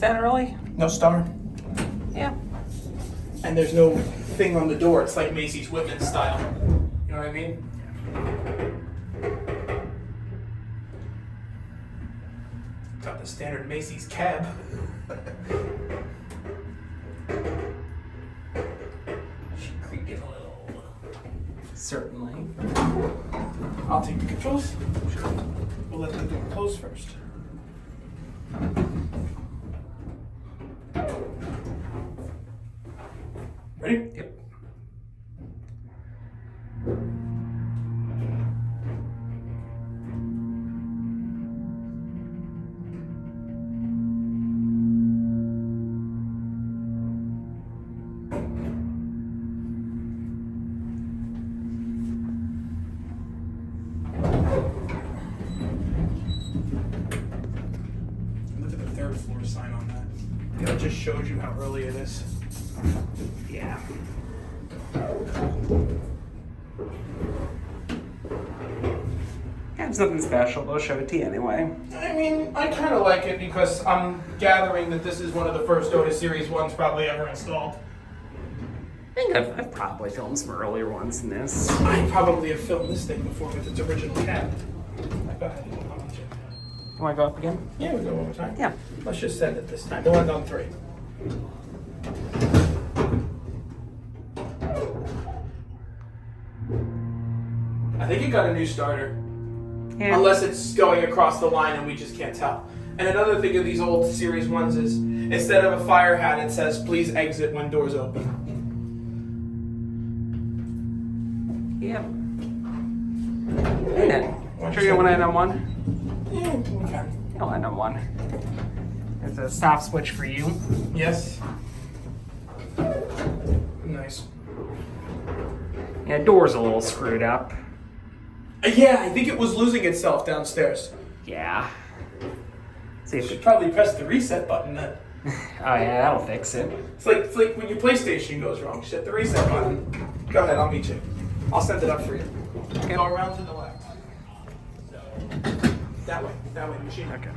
that early? No star. Yeah. And there's no thing on the door. It's like Macy's women's style. You know what I mean? Got the standard Macy's cab. She creaked it a little. Certainly. I'll take the controls. We'll let the door close first. Ready? Yep. Look at the third floor sign on that. It just shows you how early it is. Yeah. It's nothing special. They'll show it to you anyway. I mean, I kind of like it because I'm gathering that this is one of the first Otis Series 1s probably ever installed. I think I've probably filmed some earlier ones than this. I probably have filmed this thing before with its original cab. Go ahead. You want to go up again? Yeah, we'll go one more time. Yeah. Let's just send it this time. We'll end on 3. I think it got a new starter. Yeah. Unless it's going across the line and we just can't tell. And another thing of these old Series 1s is, instead of a fire hat, it says, please exit when doors open. Yep. Hey, then. Sure you want to end on 1? Yeah, we can. I'll end on 1. There's a stop switch for you. Yes. Nice. Yeah, door's a little screwed up. Yeah, I think it was losing itself downstairs. Yeah. See You if should probably press the reset button then. Oh yeah, that'll fix it. It's like when your PlayStation goes wrong. Just hit the reset button. Go ahead, I'll meet you. I'll set it up for you. Okay. Go around to the left. So, that way, machine. Okay.